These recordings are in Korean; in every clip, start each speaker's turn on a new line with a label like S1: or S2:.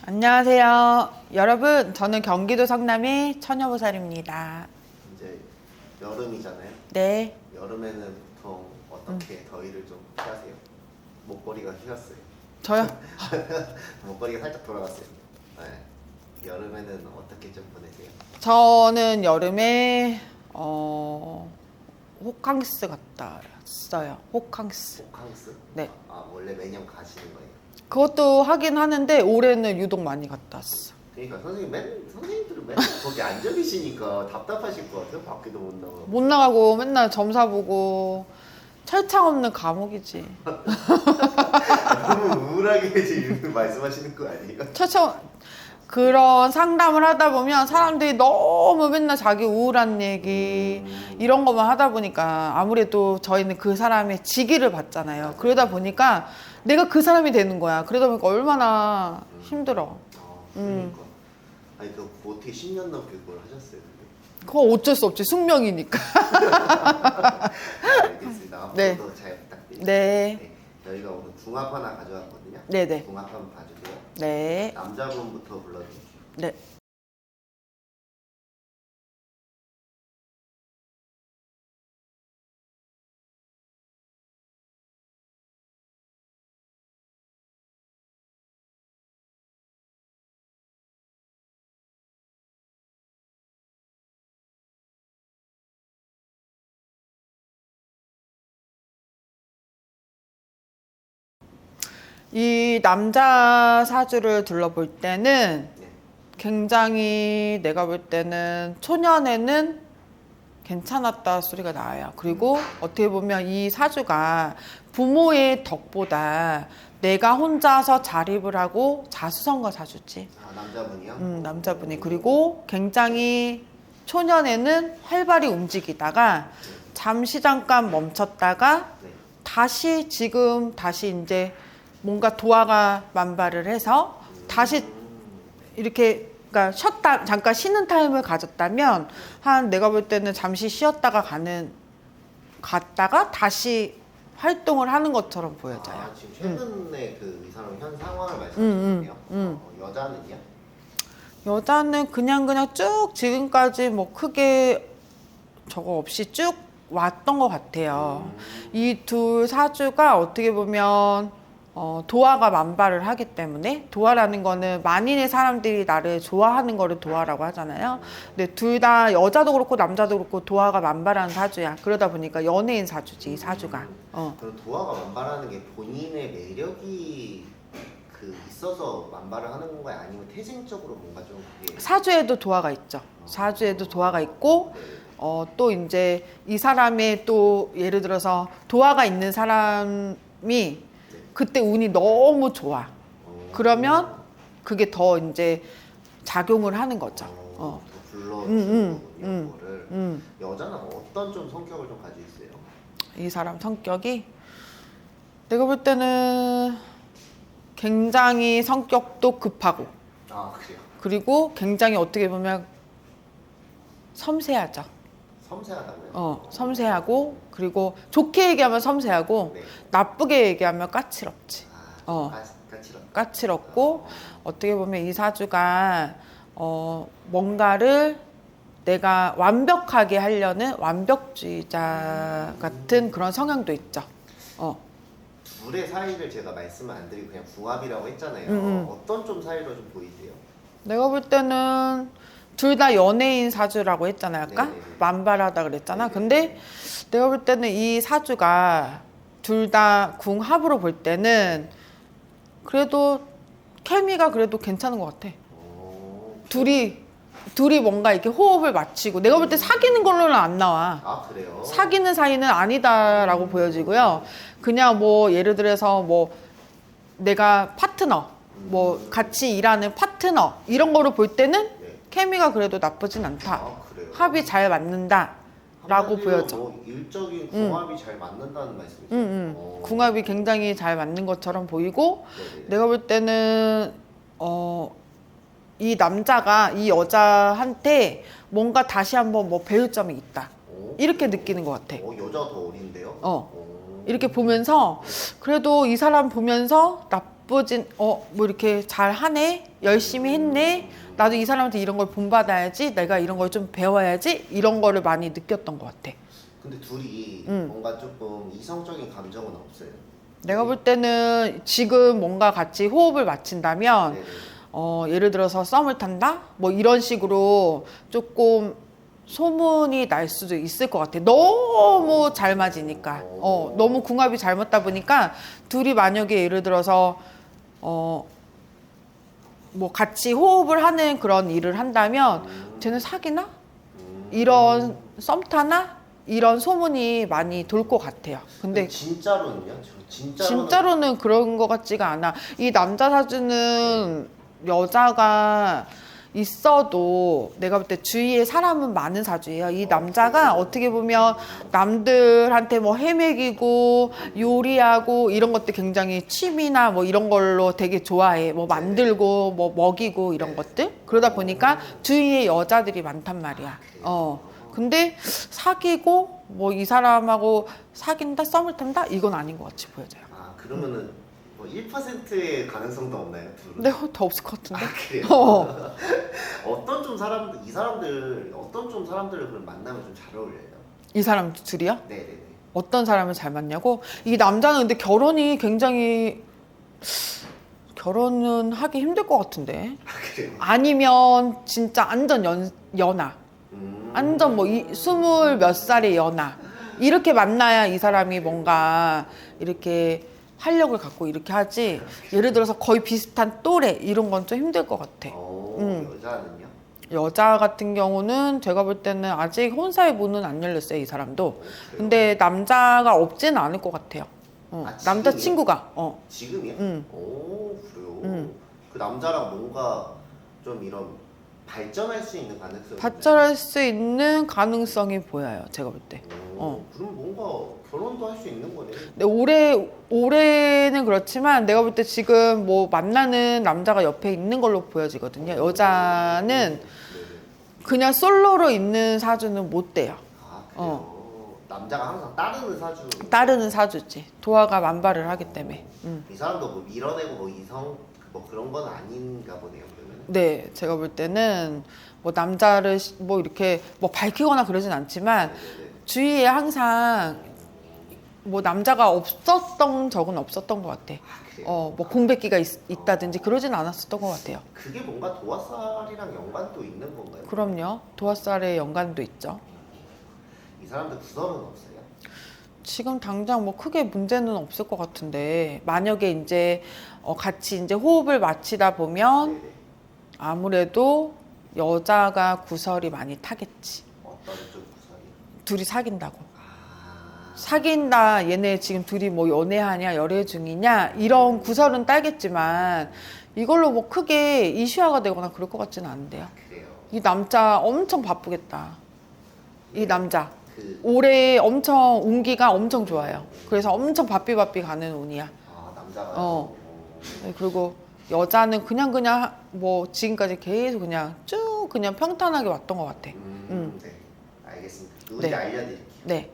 S1: 안녕하세요. 여러분, 저는 경기도 성남의 처녀보살입니다.
S2: 이제 여름이잖아요.
S1: 네.
S2: 여름에는 보통 어떻게 더위를 좀 피하세요? 목걸이가 휘었어요.
S1: 저요?
S2: 목걸이가 살짝 돌아갔어요. 네. 여름에는 어떻게 좀 보내세요?
S1: 저는 여름에 호캉스 갔다 왔어요. 호캉스.
S2: 호캉스?
S1: 네.
S2: 아 원래 매년 가시는 거예요?
S1: 그것도 하긴 하는데 올해는 유독 많이 갔다 왔어.
S2: 그러니까 선생님들은 맨날 거기 앉아 계시니까 답답하실 것 같아요. 밖에도 못 나가고.
S1: 못 나가고 맨날 점사 보고 철창 없는 감옥이지.
S2: 너무 우울하게 지금 말씀하시는 거 아니에요?
S1: 철창 그런 상담을 하다 보면 사람들이 너무 맨날 자기 우울한 얘기 이런 것만 하다 보니까 아무래도 저희는 그 사람의 직위를 받잖아요. 그러다 보니까 내가 그 사람이 되는 거야. 그러다 보니까 얼마나 힘들어.
S2: 그러니까. 아니 그 어떻게 10년 넘게 그걸 하셨어요? 근데?
S1: 그거 어쩔 수 없지. 숙명이니까.
S2: 알겠습니다. 앞으로도
S1: 네.
S2: 잘 부탁드립니다.
S1: 네.
S2: 네. 저희가 오늘 궁합 하나 가져왔거든요.
S1: 네네.
S2: 궁합 한번 봐주세요.
S1: 네.
S2: 남자분부터 불러주십시오.
S1: 네. 이 남자 사주를 둘러볼 때는
S2: 네.
S1: 굉장히 내가 볼 때는 초년에는 괜찮았다 소리가 나와요. 그리고 어떻게 보면 이 사주가 부모의 덕보다 내가 혼자서 자립을 하고 자수성가 사주지.
S2: 아 남자분이요?
S1: 남자분이. 그리고 굉장히 초년에는 활발히 움직이다가 잠시 잠깐 멈췄다가
S2: 네.
S1: 다시 이제 뭔가 도화가 만발을 해서 다시 이렇게 그러니까 잠깐 쉬는 타임을 가졌다면 한 내가 볼 때는 잠시 쉬었다가 갔다가 다시 활동을 하는 것처럼 보여져요.
S2: 아, 지금 최근에 그 이 사람 현 상황을 말씀하시네요. 여자는요?
S1: 여자는 그냥 쭉 지금까지 뭐 크게 저거 없이 쭉 왔던 것 같아요. 이 둘 사주가 어떻게 보면 도화가 만발을 하기 때문에 도화라는 거는 만인의 사람들이 나를 좋아하는 거를 도화라고 하잖아요. 근데 둘 다 여자도 그렇고 남자도 그렇고 도화가 만발하는 사주야. 그러다 보니까 연예인 사주지 이 사주가.
S2: 그럼 도화가 만발하는 게 본인의 매력이 그 있어서 만발을 하는 건가요? 아니면 태생적으로 뭔가 좀 그게
S1: 사주에도 도화가 있죠. 사주에도 도화가 있고 또 이제 이 사람의 또 예를 들어서 도화가 있는 사람이 그때 운이 너무 좋아. 그러면 그게 더 이제 작용을 하는 거죠.
S2: 더 불러주는 거를. 여자는 어떤 좀 성격을 좀 가지고 있어요?
S1: 이 사람 성격이 내가 볼 때는 굉장히 성격도 급하고
S2: 아 그래요?
S1: 그리고 굉장히 어떻게 보면 섬세하죠.
S2: 섬세하다고요?
S1: 섬세하고 그리고 좋게 얘기하면 섬세하고
S2: 네.
S1: 나쁘게 얘기하면 까칠없지.
S2: 까칠한.
S1: 까칠없고 어떻게 보면 이 사주가 뭔가를 내가 완벽하게 하려는 완벽주의자 같은 그런 성향도 있죠.
S2: 둘의 사이를 제가 말씀을 안 드리고 그냥 궁합이라고 했잖아요. 어떤 좀 사이로 좀 보이세요?
S1: 내가 볼 때는 둘 다 연예인 사주라고 했잖아요. 아까
S2: 네네.
S1: 만발하다 그랬잖아.
S2: 네네.
S1: 근데 내가 볼 때는 이 사주가 둘 다 궁합으로 볼 때는 그래도 케미가 그래도 괜찮은 것 같아. 둘이 뭔가 이렇게 호흡을 맞추고 내가 볼 때 사귀는 걸로는 안 나와.
S2: 아 그래요?
S1: 사귀는 사이는 아니다라고 보여지고요. 그냥 뭐 예를 들어서 뭐 내가 파트너, 뭐 같이 일하는 파트너 이런 거로 볼 때는
S2: 네.
S1: 케미가 그래도 나쁘진 않다.
S2: 아 그래요?
S1: 합이 잘 맞는다라고
S2: 한마디로
S1: 보여져.
S2: 뭐 일적인 궁합이 잘 맞는다는 말씀이죠?
S1: 궁합이 굉장히 잘 맞는 것처럼 보이고
S2: 네네.
S1: 내가 볼 때는 이 남자가 이 여자한테 뭔가 다시 한번 뭐 배울 점이 있다. 이렇게 느끼는 것 같아.
S2: 여자가 더 어린데요?
S1: 이렇게 보면서 그래도 이 사람 보면서 나쁘진 뭐 이렇게 잘 하네, 열심히 했네, 나도 이 사람한테 이런 걸 본받아야지, 내가 이런 걸 좀 배워야지, 이런 거를 많이 느꼈던 것 같아.
S2: 근데 둘이
S1: 음.
S2: 뭔가 조금 이성적인 감정은 없어요?
S1: 내가 볼 때는 지금 뭔가 같이 호흡을 맞춘다면
S2: 네네.
S1: 예를 들어서 썸을 탄다? 뭐 이런 식으로 조금 소문이 날 수도 있을 것 같아. 너무 잘 맞으니까. 너무 궁합이 잘 맞다 보니까 둘이 만약에 예를 들어서 뭐 같이 호흡을 하는 그런 일을 한다면 쟤는 사귀나? 이런 썸 타나? 이런 소문이 많이 돌 것 같아요. 근데
S2: 진짜로는요?
S1: 진짜로는 그런 것 같지가 않아. 이 남자 사주는 여자가 있어도 내가 볼 때 주위에 사람은 많은 사주예요. 이 남자가 어떻게 보면 남들한테 뭐 헤매기고 요리하고 이런 것들 굉장히 취미나 뭐 이런 걸로 되게 좋아해. 뭐 만들고 뭐 먹이고 이런 것들. 그러다 보니까 주위에 여자들이 많단 말이야. 근데 사귀고 뭐 이 사람하고 사귄다, 썸을 탄다 이건 아닌 것 같이 보여져요.
S2: 아 그러면은 뭐 1%의 가능성도 없나요? 둘은?
S1: 근데 더 없을 것 같은데.
S2: 그래요? 어떤 좀 사람들 이 사람들 어떤 좀 사람들을 그럼 만나면 좀 잘 어울려요?
S1: 이 사람 둘이요?
S2: 네네네.
S1: 어떤 사람을 잘 만나고? 이 남자는 근데 결혼이 굉장히 결혼은 하기 힘들 것 같은데.
S2: 그래요?
S1: 아니면 진짜 완전 연하. 완전 뭐 20몇 살의 연하. 이렇게 만나야 이 사람이 뭔가 이렇게 활력을 갖고 이렇게 하지. 예를 들어서 거의 비슷한 또래 이런 건 좀 힘들 것 같아.
S2: 여자는요?
S1: 여자 같은 경우는 제가 볼 때는 아직 혼사의 문은 안 열렸어요, 이 사람도. 근데 남자가 없지는 않을 것 같아요. 남자 친구가.
S2: 지금이요?
S1: 응.
S2: 오 그래요? 그 남자랑 뭔가 좀 이런 발전할 수 있는 가능성이
S1: 발전할 수 있는 가능성이 보여요, 제가 볼 때.
S2: 그럼 뭔가 결혼도 할 수 있는 거네.
S1: 근데 올해는 그렇지만 내가 볼 때 지금 뭐 만나는 남자가 옆에 있는 걸로 보여지거든요. 여자는
S2: 네네.
S1: 그냥 솔로로 있는 사주는 못 돼요.
S2: 아 그래요? 남자가 항상 따르는 사주.
S1: 따르는 사주지. 도화가 만발을 하기 때문에.
S2: 이 사람도 뭐 밀어내고 뭐 이성 뭐 그런 건 아닌가 보네요. 그러면.
S1: 네, 제가 볼 때는 뭐 남자를 뭐 이렇게 뭐 밝히거나 그러진 않지만
S2: 네네.
S1: 주위에 항상 뭐 남자가 없었던 적은 없었던 것 같아.
S2: 아 그래요?
S1: 뭐 공백기가 있다든지 그러진 않았었던 것 같아요.
S2: 그게 뭔가 도화살이랑 연관도 있는 건가요?
S1: 그럼요. 도화살의 연관도 있죠.
S2: 이 사람들 구설은 없어요?
S1: 지금 당장 뭐 크게 문제는 없을 것 같은데 만약에 이제 같이 이제 호흡을 맞추다 보면
S2: 네네.
S1: 아무래도 여자가 구설이 많이 타겠지.
S2: 어떤 좀 구설이?
S1: 둘이 사귄다고.
S2: 아
S1: 사귄다, 얘네 지금 둘이 뭐 연애하냐, 열애 중이냐, 이런 구설은 딸겠지만, 이걸로 뭐 크게 이슈화가 되거나 그럴 것 같지는 않은데요.
S2: 그래요.
S1: 이 남자 엄청 바쁘겠다. 이 남자.
S2: 그
S1: 올해 엄청 운기가 엄청 좋아요. 그래서 엄청 바삐 가는 운이야.
S2: 남자가
S1: 네, 그리고 여자는 그냥 뭐 지금까지 계속 그냥 쭉 그냥 평탄하게 왔던 것 같아.
S2: 네, 알겠습니다. 누군지
S1: 네.
S2: 알려드릴게요.
S1: 네.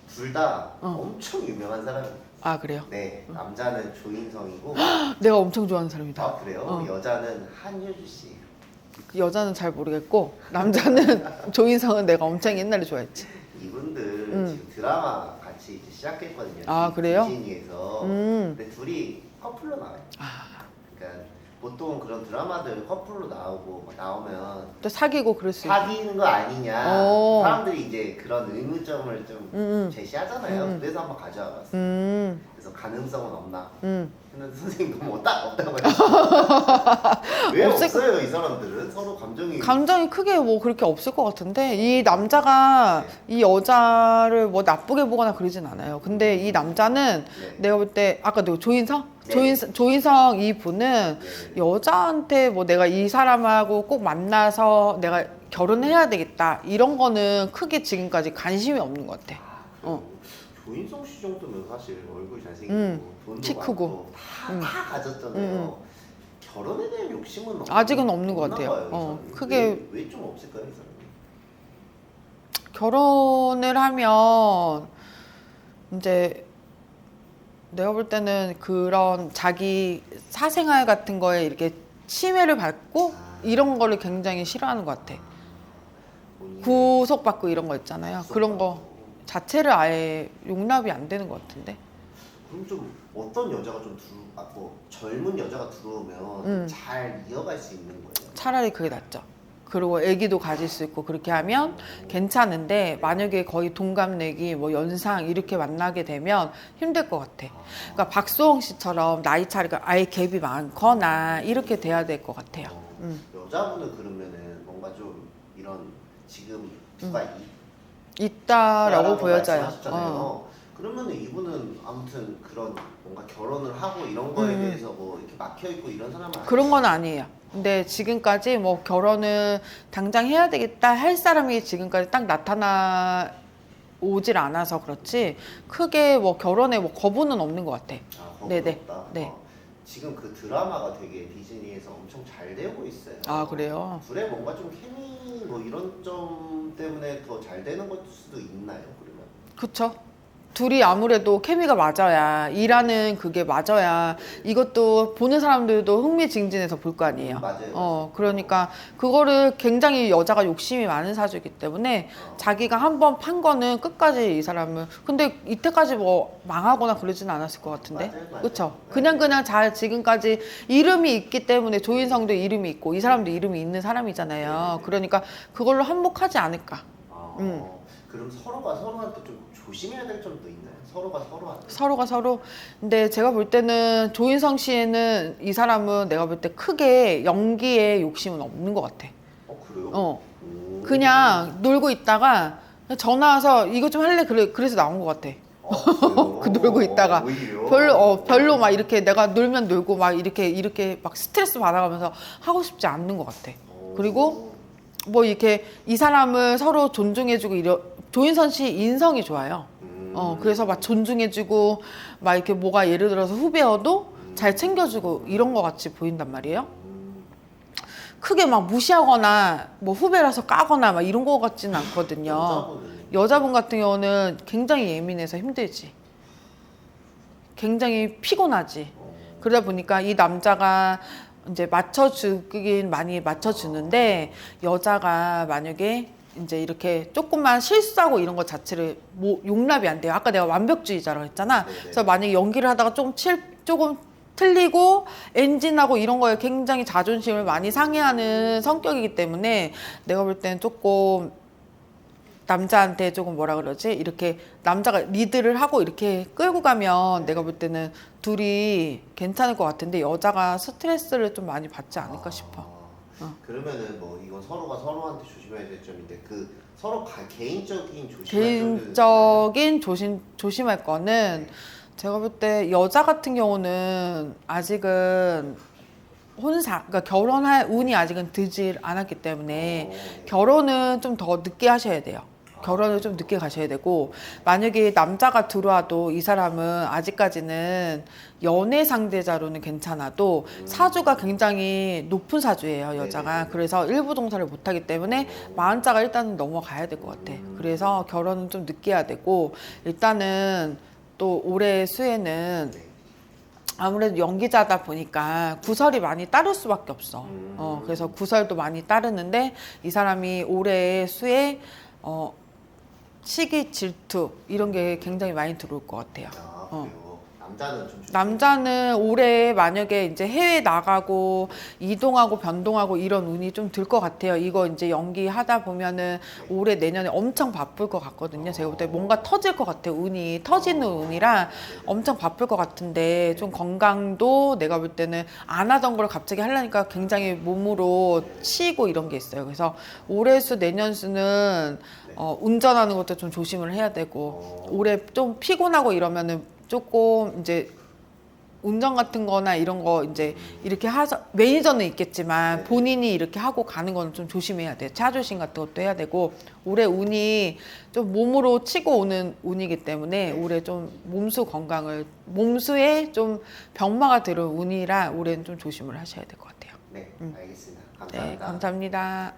S2: 둘 다 엄청 유명한 사람이에요.
S1: 아, 그래요?
S2: 네, 남자는 조인성이고,
S1: 내가 엄청 좋아하는 사람이다.
S2: 아 그래요? 여자는 한효주 씨.
S1: 여자는 잘 모르겠고 남자는 조인성은 내가 엄청 옛날에 좋아했지.
S2: 이분들 지금 드라마 같이 이제 시작했거든요.
S1: 아, 그래요?
S2: 디즈니에서. 근데 둘이 커플로 나와요. 그러니까 보통 그런 드라마들 커플로 나오고 막 나오면
S1: 또 사귀고 그럴 수 있고.
S2: 사귀는 거 아니냐 사람들이 이제 그런 의문점을 좀 제시하잖아요. 그래서 한번 가져와 봤어요. 그래서 가능성은 없나 했는데 선생님 너무 없다고 했어요. 왜 없어요? 이 사람들은 서로
S1: 감정이 크게 뭐 그렇게 없을 것 같은데 이 남자가 이 여자를 뭐 나쁘게 보거나 그러진 않아요. 근데 이 남자는 내가 볼 때 아까 너 조인성? 조인성 이 분은 여자한테 뭐 내가 이 사람하고 꼭 만나서 내가 결혼해야 되겠다 이런 거는 크게 지금까지 관심이 없는 것 같아.
S2: 조인성 씨 정도면 사실 얼굴 잘생기고 돈도
S1: 키 크고.
S2: 많고 다 가졌잖아요. 결혼에 대한 욕심은
S1: 아직은 없는 것 같아요.
S2: 봐요,
S1: 크게
S2: 왜 좀 없을까요, 이 사람이?
S1: 결혼을 하면 이제 내가 볼 때는 그런 자기 사생활 같은 거에 이렇게 침해를 받고 이런 거를 굉장히 싫어하는 것 같아. 구속받고 이런 거 있잖아요. 그런 거 자체를 아예 용납이 안 되는 것 같은데.
S2: 그럼 좀 어떤 여자가 좀 젊은 여자가 들어오면 잘 이어갈 수 있는 거예요?
S1: 차라리 그게 낫죠. 그리고 아기도 가질 수 있고 그렇게 하면 괜찮은데 만약에 거의 동갑내기 뭐 연상 이렇게 만나게 되면 힘들 것 같아. 그러니까 박수홍 씨처럼 나이 차이가 아예 갭이 많거나 이렇게 돼야 될 것 같아요.
S2: 여자분은 그러면은 뭔가 좀 이런 지금 누가
S1: 있다라고 보여져요.
S2: 말씀하셨잖아요. 그러면은 이분은 아무튼 그런 뭔가 결혼을 하고 이런 거에 대해서 뭐 이렇게 막혀 있고 이런 사람은
S1: 그런 건 아니에요. 근데 지금까지 뭐 결혼을 당장 해야 되겠다 할 사람이 지금까지 딱 나타나 오질 않아서 그렇지 크게 뭐 결혼에 뭐 거부는 없는 것 같아. 네네.
S2: 없다.
S1: 네.
S2: 지금 그 드라마가 되게 디즈니에서 엄청 잘 되고 있어요.
S1: 아 그래요?
S2: 둘의 뭔가 좀 케미 뭐 이런 점 때문에 더 잘 되는 것 수도 있나요? 그러면?
S1: 그쵸. 둘이 아무래도 케미가 맞아야 일하는 그게 맞아야 이것도 보는 사람들도 흥미진진해서 볼 거 아니에요.
S2: 맞아요.
S1: 그러니까 그거를 굉장히 여자가 욕심이 많은 사주이기 때문에 자기가 한번 판 거는 끝까지 이 사람은 근데 이때까지 뭐 망하거나 그러지는 않았을 것 같은데.
S2: 맞아요.
S1: 그쵸. 그냥 잘 지금까지 이름이 있기 때문에 조인성도 이름이 있고 이 사람도 이름이 있는 사람이잖아요. 그러니까 그걸로 한몫하지 않을까.
S2: 그럼 서로가 서로한테 좀 조심해야 될 점도 있나요? 서로가 서로한테?
S1: 서로가 서로. 근데 제가 볼 때는 조인성 씨에는 이 사람은 내가 볼 때 크게 연기에 욕심은 없는 것 같아.
S2: 그래요?
S1: 그냥 놀고 있다가 전화 와서 이거 좀 할래? 그래서 나온 것 같아. 그 놀고 있다가 별로 막 이렇게 내가 놀면 놀고 막 이렇게 막 스트레스 받아가면서 하고 싶지 않는 것 같아. 그리고 뭐 이렇게 이 사람을 서로 존중해주고 조인선 씨 인성이 좋아요. 그래서 막 존중해주고 막 이렇게 뭐가 예를 들어서 후배여도 잘 챙겨주고 이런 거 같이 보인단 말이에요. 크게 막 무시하거나 뭐 후배라서 까거나 막 이런 거 같지는 않거든요. 여자분 같은 경우는 굉장히 예민해서 힘들지. 굉장히 피곤하지. 그러다 보니까 이 남자가 이제 맞춰주긴 많이 맞춰주는데 여자가 만약에 이제 이렇게 조금만 실수하고 이런 것 자체를 뭐 용납이 안 돼요. 아까 내가 완벽주의자라고 했잖아. 그래서 만약에 연기를 하다가 조금 틀리고 엔진하고 이런 거에 굉장히 자존심을 많이 상해하는 성격이기 때문에 내가 볼 때는 조금 남자한테 조금 뭐라 그러지? 이렇게 남자가 리드를 하고 이렇게 끌고 가면 내가 볼 때는 둘이 괜찮을 것 같은데 여자가 스트레스를 좀 많이 받지 않을까 싶어.
S2: 그러면은 뭐 이건 서로가 서로한테 조심해야 될 점인데 그 서로 개인적인
S1: 조심할 거는 제가 볼 때 여자 같은 경우는 아직은 그러니까 결혼할 운이 아직은 들질 않았기 때문에 결혼은 좀 더 늦게 하셔야 돼요. 결혼을 좀 늦게 가셔야 되고 만약에 남자가 들어와도 이 사람은 아직까지는 연애 상대자로는 괜찮아도 사주가 굉장히 높은 사주예요, 여자가. 그래서 일부동사를 못하기 때문에 마흔자가 일단은 넘어가야 될 것 같아. 그래서 결혼은 좀 늦게 해야 되고 일단은 또 올해 수에는 아무래도 연기자다 보니까 구설이 많이 따를 수밖에 없어. 그래서 구설도 많이 따르는데 이 사람이 올해 수에 시기, 질투 이런 게 굉장히 많이 들어올 것 같아요. 남자는 올해 만약에 이제 해외 나가고 이동하고 변동하고 이런 운이 좀 들 것 같아요. 이거 이제 연기하다 보면은 올해 내년에 엄청 바쁠 것 같거든요. 제가 볼 때 뭔가 터질 것 같아요. 운이 터지는 운이라 엄청 바쁠 것 같은데 좀 건강도 내가 볼 때는 안 하던 걸 갑자기 하려니까 굉장히 몸으로 치이고 이런 게 있어요. 그래서 올해 수 내년 수는 운전하는 것도 좀 조심을 해야 되고 올해 좀 피곤하고 이러면은 조금 이제 운전 같은 거나 이런 거 이제 이렇게 매니저는 있겠지만 본인이 이렇게 하고 가는 거는 좀 조심해야 돼요. 차 조심 같은 것도 해야 되고 올해 운이 좀 몸으로 치고 오는 운이기 때문에 올해 좀 몸수에 좀 병마가 들어온 운이라 올해는 좀 조심을 하셔야 될 것 같아요.
S2: 네, 알겠습니다. 감사합니다.
S1: 네, 감사합니다.